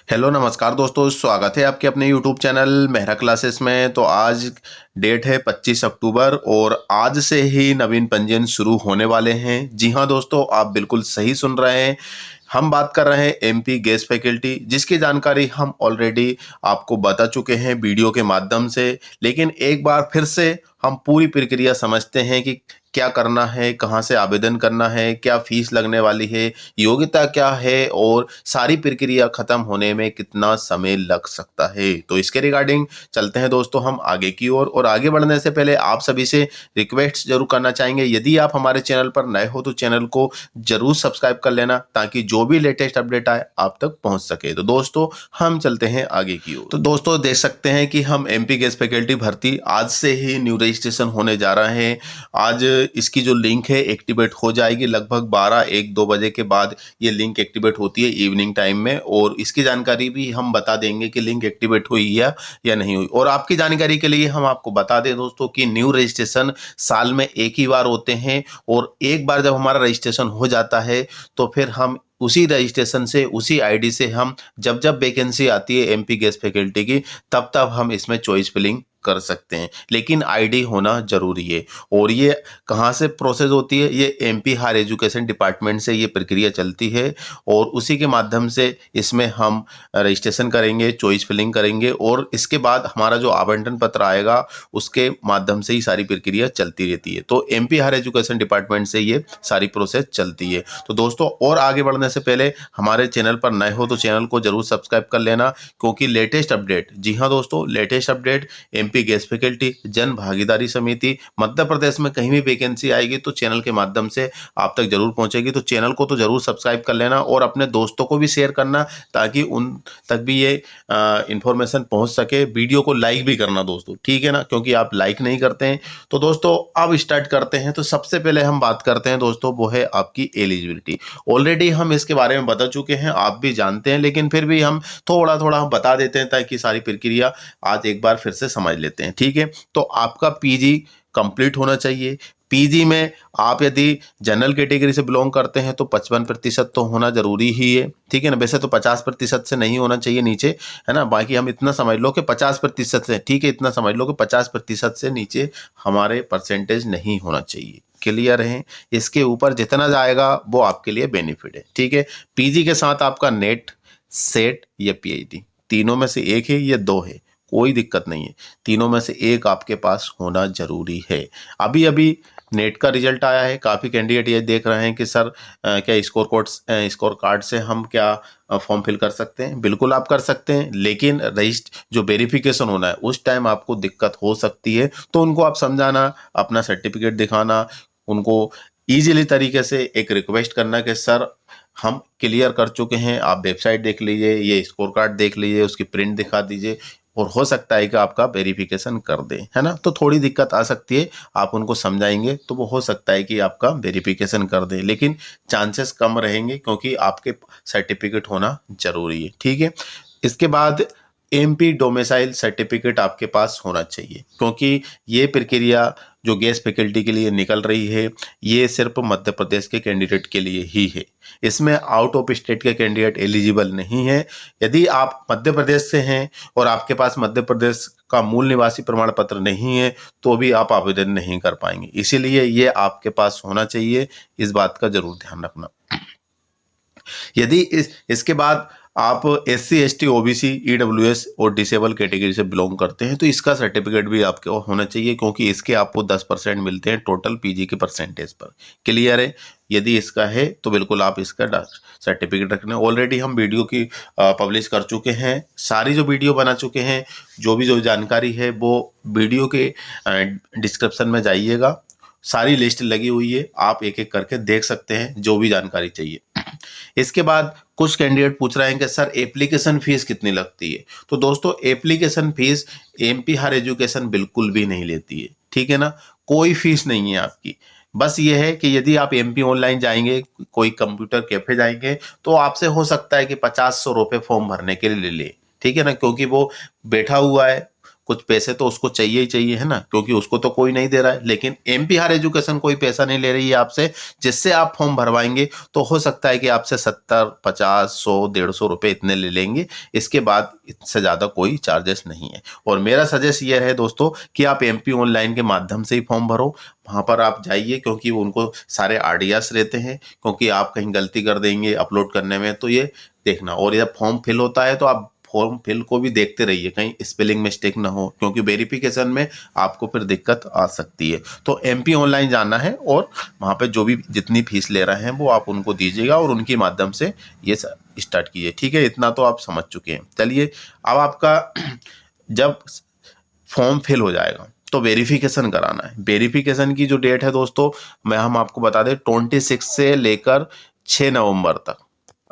Hello नमस्कार दोस्तों, स्वागत है आपके अपने यूट्यूब चैनल मेहरा क्लासेस में। तो आज डेट है 25 अक्टूबर और आज से ही नवीन पंजीयन शुरू होने वाले हैं। जी हाँ दोस्तों, आप बिल्कुल सही सुन रहे हैं। हम बात कर रहे हैं एमपी गेस्ट फैकल्टी, जिसकी जानकारी हम ऑलरेडी आपको बता चुके हैं वीडियो के माध्यम से। लेकिन एक बार फिर से हम पूरी प्रक्रिया समझते हैं कि क्या करना है, कहाँ से आवेदन करना है, क्या फीस लगने वाली है, योग्यता क्या है और सारी प्रक्रिया खत्म होने में कितना समय लग सकता है। तो इसके रिगार्डिंग चलते हैं दोस्तों हम आगे की ओर। और आगे बढ़ने से पहले आप सभी से रिक्वेस्ट जरूर करना चाहेंगे, यदि आप हमारे चैनल पर नए हो तो चैनल को जरूर सब्सक्राइब कर लेना, ताकि जो भी लेटेस्ट अपडेट आए आप तक पहुंच सके। तो दोस्तों हम चलते हैं आगे की ओर। तो दोस्तों देख सकते हैं कि हम एमपी गेस्ट फैकल्टी भर्ती आज से ही न्यू रजिस्ट्रेशन होने जा रहा है। आज इसकी जो लिंक है एक्टिवेट हो जाएगी लगभग 12-1-2 बजे के बाद। ये लिंक एक्टिवेट होती है इवनिंग टाइम में, और इसकी जानकारी भी हम बता देंगे कि लिंक एक्टिवेट हुई है या नहीं हुई। और आपकी जानकारी के लिए हम आपको बता दें दोस्तों कि न्यू रजिस्ट्रेशन साल में एक ही बार होते हैं, और एक बार जब हमारा रजिस्ट्रेशन हो जाता है तो फिर हम उसी रजिस्ट्रेशन से, उसी आईडी से हम जब जब वैकेंसी आती है एमपी गेस्ट फैकल्टी की, तब तब हम इसमें चॉइस फिलिंग कर सकते हैं। लेकिन आईडी होना जरूरी है। और ये कहाँ से प्रोसेस होती है? ये एमपी हायर एजुकेशन डिपार्टमेंट से ये प्रक्रिया चलती है, और उसी के माध्यम से इसमें हम रजिस्ट्रेशन करेंगे, चॉइस फिलिंग करेंगे, और इसके बाद हमारा जो आवंटन पत्र आएगा उसके माध्यम से ही सारी प्रक्रिया चलती रहती है। तो एमपी हायर एजुकेशन डिपार्टमेंट से ये सारी प्रोसेस चलती है। तो दोस्तों और आगे बढ़ने से पहले हमारे चैनल पर नए हो तो चैनल को जरूर सब्सक्राइब कर लेना, क्योंकि लेटेस्ट अपडेट, जी हाँ दोस्तों, latest update MP guest faculty जन भागीदारी समिति मध्य प्रदेश में कहीं भी वैकेंसी आएगी तो चैनल के माध्यम से आप तक जरूर पहुंचेगी। तो चैनल को तो जरूर सब्सक्राइब कर लेना और अपने दोस्तों को भी शेयर करना, ताकि उन तक भी ये इंफॉर्मेशन पहुंच सके। वीडियो को लाइक भी करना दोस्तों, ठीक है ना, क्योंकि आप लाइक नहीं करते हैं। तो दोस्तों अब स्टार्ट करते हैं। तो सबसे पहले हम बात करते हैं दोस्तों, वो है आपकी एलिजिबिलिटी। ऑलरेडी हम इसके बारे में बता चुके हैं, आप भी जानते हैं, लेकिन फिर भी हम थोड़ा थोड़ा बता देते हैं ताकि सारी प्रक्रिया आज एक बार फिर से समझ लेते हैं, ठीक है। तो आपका पीजी कंप्लीट होना चाहिए। पीजी में आप यदि जनरल कैटेगरी से बिलोंग करते हैं तो 55% तो होना जरूरी ही है, ठीक है ना। वैसे तो 50% से नहीं होना चाहिए नीचे, है ना। बाकी हम इतना समझ लो कि 50% से, ठीक है, इतना समझ लो कि 50% से नीचे हमारे परसेंटेज नहीं होना चाहिए। क्लियर है? इसके ऊपर जितना जाएगा वो आपके लिए बेनिफिट है, ठीक है। पीजी के साथ आपका नेट, सेट या पीएचडी, तीनों में से एक है या दो है, कोई दिक्कत नहीं है। तीनों में से एक आपके पास होना जरूरी है। अभी अभी नेट का रिजल्ट आया है, काफ़ी कैंडिडेट ये देख रहे हैं कि सर क्या स्कोर कार्ड से हम क्या फॉर्म फिल कर सकते हैं? बिल्कुल आप कर सकते हैं, लेकिन रजिस्टर जो वेरिफिकेशन होना है उस टाइम आपको दिक्कत हो सकती है। तो उनको आप समझाना, अपना सर्टिफिकेट दिखाना, उनको ईजिली तरीके से एक रिक्वेस्ट करना कि सर हम क्लियर कर चुके हैं, आप वेबसाइट देख लीजिए, ये स्कोर कार्ड देख लीजिए, उसकी प्रिंट दिखा दीजिए, और हो सकता है कि आपका वेरिफिकेशन कर दें, है ना। तो थोड़ी दिक्कत आ सकती है, आप उनको समझाएंगे तो वो हो सकता है कि आपका वेरिफिकेशन कर दें, लेकिन चांसेस कम रहेंगे क्योंकि आपके सर्टिफिकेट होना जरूरी है, ठीक है। इसके बाद एमपी डोमिसाइल सर्टिफिकेट आपके पास होना चाहिए, क्योंकि ये प्रक्रिया जो गेस्ट फैकल्टी के लिए निकल रही है ये सिर्फ मध्य प्रदेश के कैंडिडेट के लिए ही है। इसमें आउट ऑफ स्टेट के कैंडिडेट एलिजिबल नहीं है। यदि आप मध्य प्रदेश से हैं और आपके पास मध्य प्रदेश का मूल निवासी प्रमाण पत्र नहीं है तो भी आप आवेदन नहीं कर पाएंगे। इसीलिए ये आपके पास होना चाहिए, इस बात का जरूर ध्यान रखना। यदि इसके बाद आप SC ST OBC EWS और डिसेबल कैटेगरी से बिलोंग करते हैं तो इसका सर्टिफिकेट भी आपके होना चाहिए, क्योंकि इसके आपको 10% मिलते हैं टोटल पीजी के परसेंटेज पर। क्लियर है? यदि इसका है तो बिल्कुल आप इसका सर्टिफिकेट रखना। ऑलरेडी हम वीडियो की पब्लिश कर चुके हैं, सारी जो वीडियो बना चुके हैं, जो जानकारी है वो वीडियो के डिस्क्रिप्शन में जाइएगा, सारी लिस्ट लगी हुई है, आप एक एक करके देख सकते हैं जो भी जानकारी चाहिए। इसके बाद कुछ कैंडिडेट पूछ रहे हैं कि सर एप्लीकेशन फीस कितनी लगती है? तो दोस्तों application fees MP higher education बिल्कुल भी नहीं लेती है, ठीक है ना। कोई फीस नहीं है आपकी। बस ये है कि यदि आप एमपी ऑनलाइन जाएंगे, कोई कंप्यूटर कैफे जाएंगे, तो आपसे हो सकता है कि 50-100 रुपये फॉर्म भरने के लिए ले, ठीक है ना, क्योंकि वो बैठा हुआ है, कुछ पैसे तो उसको चाहिए ही चाहिए, है ना, क्योंकि उसको तो कोई नहीं दे रहा है। लेकिन एमपी हायर एजुकेशन कोई पैसा नहीं ले रही है आपसे, जिससे आप फॉर्म भरवाएंगे तो हो सकता है कि आपसे 70, 50, 100, 150 रुपये इतने ले लेंगे। इसके बाद इससे ज़्यादा कोई चार्जेस नहीं है। और मेरा सजेस्ट ये है दोस्तों कि आप एमपी ऑनलाइन के माध्यम से ही फॉर्म भरो, वहाँ पर आप जाइए, क्योंकि उनको सारे आइडियाज रहते हैं, क्योंकि आप कहीं गलती कर देंगे अपलोड करने में तो ये देखना। और जब फॉर्म फिल होता है तो आप फॉर्म फिल को भी देखते रहिए, कहीं स्पेलिंग मिस्टेक ना हो, क्योंकि वेरिफिकेशन में आपको फिर दिक्कत आ सकती है। तो एमपी ऑनलाइन जाना है और वहाँ पे जो भी जितनी फीस ले रहे हैं वो आप उनको दीजिएगा और उनके माध्यम से ये स्टार्ट कीजिए। ठीक है, इतना तो आप समझ चुके हैं। चलिए, अब आपका जब फॉर्म फिल हो जाएगा तो वेरिफिकेशन कराना है। वेरिफिकेशन की जो डेट है दोस्तों, हम आपको बता दें, 26 से लेकर 6 नवंबर तक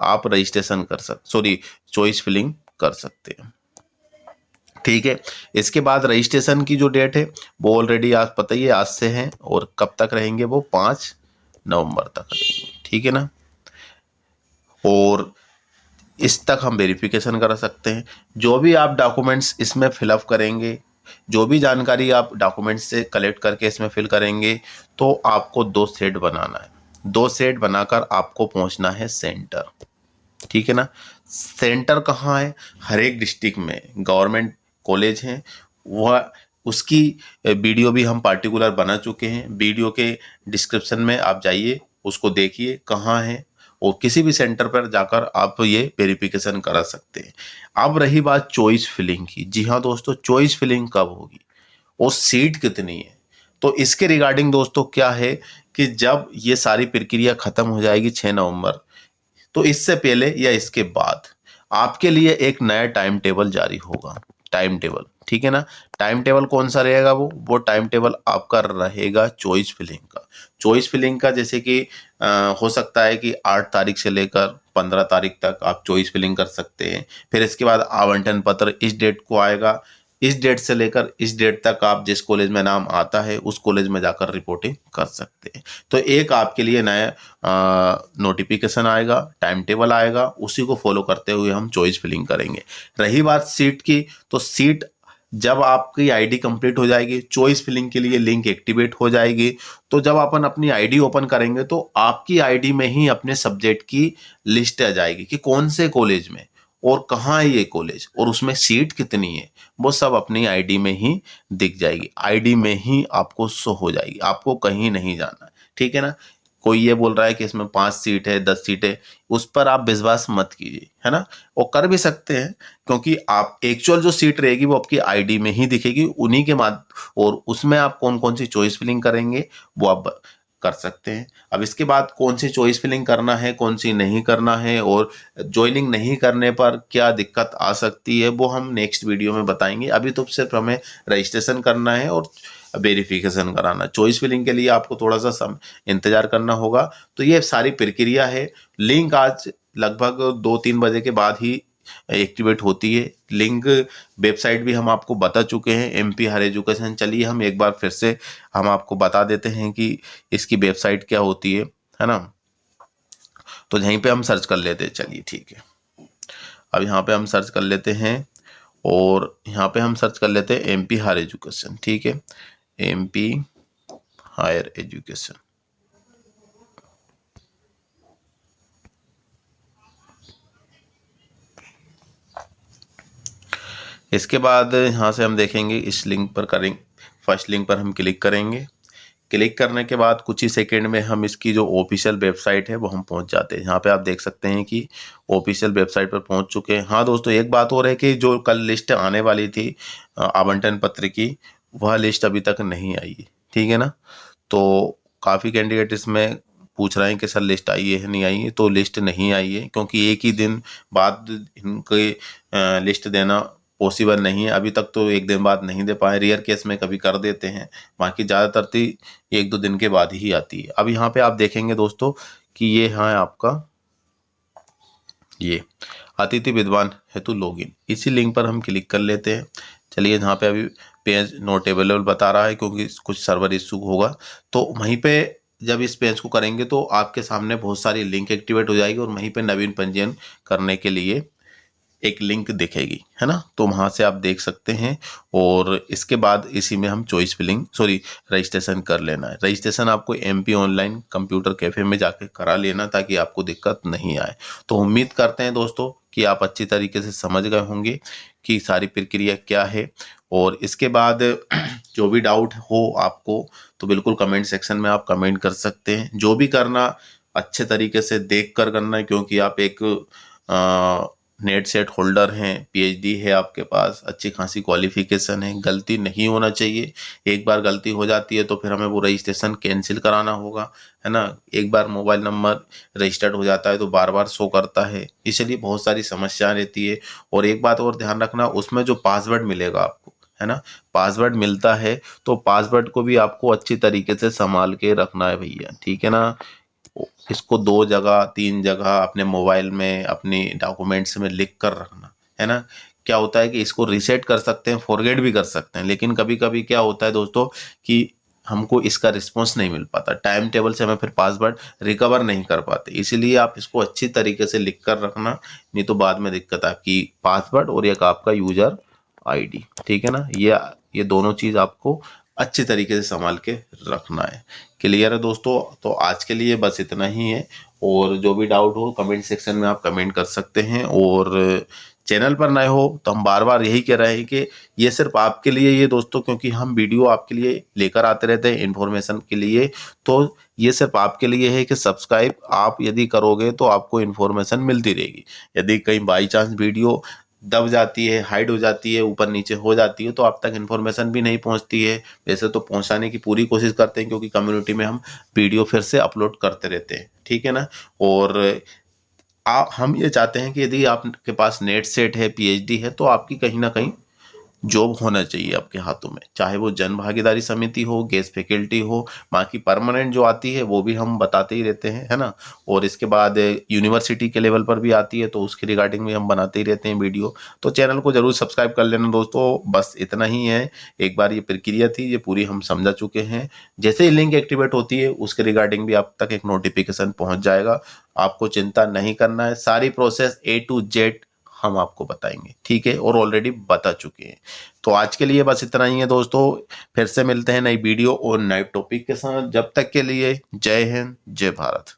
आप रजिस्ट्रेशन कर सकते, चॉइस फिलिंग कर सकते हैं। ठीक है, इसके बाद रजिस्ट्रेशन की जो डेट है वो ऑलरेडी आज पता ही है, आज से है, और कब तक रहेंगे वो 5 नवंबर तक रहेंगे। ठीक है ना, और इस तक हम वेरिफिकेशन करा सकते हैं। जो भी आप डॉक्यूमेंट्स इसमें फिलअप करेंगे, जो भी जानकारी आप डॉक्यूमेंट्स से कलेक्ट करके इसमें फिल करेंगे, तो आपको 2 सेट बनाना है। 2 सेट बनाकर आपको पहुंचना है सेंटर। ठीक है ना, सेंटर कहाँ है? हर एक डिस्ट्रिक्ट में गवर्नमेंट कॉलेज हैं, वह उसकी वीडियो भी हम पार्टिकुलर बना चुके हैं। वीडियो के डिस्क्रिप्शन में आप जाइए, उसको देखिए कहाँ है, और किसी भी सेंटर पर जाकर आप ये वेरिफिकेशन करा सकते हैं। अब रही बात चॉइस फिलिंग की। जी हाँ दोस्तों, चॉइस फिलिंग कब होगी और सीट कितनी है? तो इसके रिगार्डिंग दोस्तों क्या है कि जब ये सारी प्रक्रिया खत्म हो जाएगी 6 नवंबर, तो इससे पहले या इसके बाद आपके लिए एक नया टाइम टेबल जारी होगा। टाइम टेबल, ठीक है ना। टाइम टेबल कौन सा रहेगा? वो टाइम टेबल आपका रहेगा चॉइस फिलिंग का। चॉइस फिलिंग का जैसे कि हो सकता है कि 8 तारीख से लेकर 15 तारीख तक आप चॉइस फिलिंग कर सकते हैं। फिर इसके बाद आवंटन पत्र इस डेट को आएगा, इस डेट से लेकर इस डेट तक आप जिस कॉलेज में नाम आता है उस कॉलेज में जाकर रिपोर्टिंग कर सकते हैं। तो एक आपके लिए नया नोटिफिकेशन आएगा, टाइम टेबल आएगा, उसी को फॉलो करते हुए हम चॉइस फिलिंग करेंगे। रही बात सीट की, तो सीट जब आपकी आईडी कंप्लीट हो जाएगी, चॉइस फिलिंग के लिए लिंक एक्टिवेट हो जाएगी, तो जब अपन अपनी आईडी ओपन करेंगे तो आपकी आईडी में ही अपने सब्जेक्ट की लिस्ट आ जाएगी कि कौन से कॉलेज में और कहाँ है ये कॉलेज और उसमें सीट कितनी है, वो सब अपनी आईडी में ही दिख जाएगी। आईडी में ही आपको शो हो जाएगी, आपको कहीं नहीं जाना। ठीक है ना। कोई ये बोल रहा है कि इसमें 5 सीट है, 10 सीट है, उस पर आप विश्वास मत कीजिए, है ना। वो कर भी सकते हैं, क्योंकि आप एक्चुअल जो सीट रहेगी वो आपकी आईडी में ही दिखेगी, उन्हीं के और उसमें आप कौन कौन सी चॉइस फिलिंग करेंगे वो आप कर सकते हैं। अब इसके बाद कौन सी चॉइस फिलिंग करना है, कौन सी नहीं करना है, और ज्वाइनिंग नहीं करने पर क्या दिक्कत आ सकती है, वो हम नेक्स्ट वीडियो में बताएंगे। अभी तो सिर्फ हमें रजिस्ट्रेशन करना है और वेरिफिकेशन कराना। चॉइस फिलिंग के लिए आपको थोड़ा सा इंतजार करना होगा। तो ये सारी प्रक्रिया है। लिंक आज लगभग 2-3 बजे के बाद ही एक्टिवेट होती है। लिंक वेबसाइट भी हम आपको बता चुके हैं, एमपी हायर एजुकेशन। चलिए हम एक बार फिर से हम आपको बता देते हैं कि इसकी वेबसाइट क्या होती है ना। तो यहीं पे हम सर्च कर लेते हैं। चलिए ठीक है, अब यहाँ पे हम सर्च कर लेते हैं और यहाँ पे हम सर्च कर लेते हैं एमपी हायर एजुकेशन। ठीक है, एमपी हायर एजुकेशन। इसके बाद यहाँ से हम देखेंगे इस लिंक पर करेंगे, फर्स्ट लिंक पर हम क्लिक करेंगे। क्लिक करने के बाद कुछ ही सेकंड में हम इसकी जो ऑफिशियल वेबसाइट है वो हम पहुंच जाते हैं। यहाँ पे आप देख सकते हैं कि ऑफिशियल वेबसाइट पर पहुंच चुके हैं। हाँ दोस्तों, एक बात और है कि जो कल लिस्ट आने वाली थी आवंटन पत्र की, वह लिस्ट अभी तक नहीं आई है। ठीक है ना। तो काफ़ी कैंडिडेट इसमें पूछ रहे हैं कि सर लिस्ट आई है नहीं आई है, तो लिस्ट नहीं आई है, क्योंकि एक ही दिन बाद इनके लिस्ट देना पॉसिबल नहीं है। अभी तक तो एक दिन बाद नहीं दे पाए, रेयर केस में कभी कर देते हैं, बाकी ज़्यादातर तो 1-2 दिन के बाद ही आती है। अब यहाँ पे आप देखेंगे दोस्तों कि ये है आपका ये अतिथि विद्वान हेतु लॉगिन। इसी लिंक पर हम क्लिक कर लेते हैं। चलिए, यहाँ पे अभी पेज नॉट अवेलेबल बता रहा है क्योंकि कुछ सर्वर इशू होगा। तो वहीं पे जब इस पेज को करेंगे तो आपके सामने बहुत सारी लिंक एक्टिवेट हो जाएगी और वहीं पे नवीन पंजीयन करने के लिए एक लिंक दिखेगी, है ना, तो वहाँ से आप देख सकते हैं। और इसके बाद इसी में हम चॉइस फिलिंग रजिस्ट्रेशन कर लेना है। रजिस्ट्रेशन आपको MP ऑनलाइन कंप्यूटर कैफे में जाके करा लेना ताकि आपको दिक्कत नहीं आए। तो उम्मीद करते हैं दोस्तों कि आप अच्छी तरीके से समझ गए होंगे कि सारी प्रक्रिया क्या है। और इसके बाद जो भी डाउट हो आपको तो बिल्कुल कमेंट सेक्शन में आप कमेंट कर सकते हैं। जो भी करना अच्छे तरीके से देख कर करना है, क्योंकि आप एक नेट सेट होल्डर हैं, PhD है आपके पास, अच्छी खासी क्वालिफिकेशन है, गलती नहीं होना चाहिए। एक बार गलती हो जाती है तो फिर हमें वो रजिस्ट्रेशन कैंसिल कराना होगा, है ना। एक बार मोबाइल नंबर रजिस्टर्ड हो जाता है तो बार बार शो करता है, इसलिए बहुत सारी समस्या रहती है। और एक बात और ध्यान रखना, उसमें जो पासवर्ड मिलेगा आपको, है ना, पासवर्ड मिलता है तो पासवर्ड को भी आपको अच्छी तरीके से संभाल के रखना है भैया, ठीक है ना। इसको 2 जगह 3 जगह अपने मोबाइल में, अपनी डॉक्यूमेंट्स में लिख कर रखना, है ना। क्या होता है कि इसको रीसेट कर सकते हैं, फॉरगेट भी कर सकते हैं, लेकिन कभी कभी क्या होता है दोस्तों कि हमको इसका रिस्पॉन्स नहीं मिल पाता, टाइम टेबल से हमें फिर पासवर्ड रिकवर नहीं कर पाते। इसीलिए आप इसको अच्छी तरीके से लिख कर रखना, नहीं तो बाद में दिक्कत आपकी पासवर्ड और एक आपका यूजर ID, ठीक है ना। ये दोनों चीज़ आपको अच्छी तरीके से संभाल के रखना है। क्लियर है दोस्तों, तो आज के लिए बस इतना ही है। और जो भी डाउट हो कमेंट सेक्शन में आप कमेंट कर सकते हैं। और चैनल पर नए हो तो हम बार बार यही कह रहे हैं कि ये सिर्फ आपके लिए ये दोस्तों, क्योंकि हम वीडियो आपके लिए लेकर आते रहते हैं इन्फॉर्मेशन के लिए, तो ये सिर्फ आपके लिए है कि सब्सक्राइब आप यदि करोगे तो आपको इन्फॉर्मेशन मिलती रहेगी। यदि कहीं बाई चांस वीडियो दब जाती है, हाइड हो जाती है, ऊपर नीचे हो जाती है, तो आप तक इन्फॉर्मेशन भी नहीं पहुंचती है। वैसे तो पहुंचाने की पूरी कोशिश करते हैं, क्योंकि कम्युनिटी में हम वीडियो फिर से अपलोड करते रहते हैं, ठीक है ना। और हम ये चाहते हैं कि यदि आपके पास नेट सेट है, PhD है, तो आपकी कहीं ना कहीं जॉब होना चाहिए आपके हाथों में, चाहे वो जन भागीदारी समिति हो, गेस्ट फैकल्टी हो, बाकी परमानेंट जो आती है वो भी हम बताते ही रहते हैं, है ना। और इसके बाद यूनिवर्सिटी के लेवल पर भी आती है तो उसके रिगार्डिंग भी हम बनाते ही रहते हैं वीडियो। तो चैनल को जरूर सब्सक्राइब कर लेना दोस्तों, बस इतना ही है। एक बार ये प्रक्रिया थी, ये पूरी हम समझा चुके हैं। जैसे ही लिंक एक्टिवेट होती है उसके रिगार्डिंग भी आप तक एक नोटिफिकेशन पहुंच जाएगा। आपको चिंता नहीं करना है, सारी प्रोसेस A to Z हम आपको बताएंगे, ठीक है, और ऑलरेडी बता चुके हैं। तो आज के लिए बस इतना ही है दोस्तों, फिर से मिलते हैं नई वीडियो और नए टॉपिक के साथ। जब तक के लिए जय हिंद, जय भारत।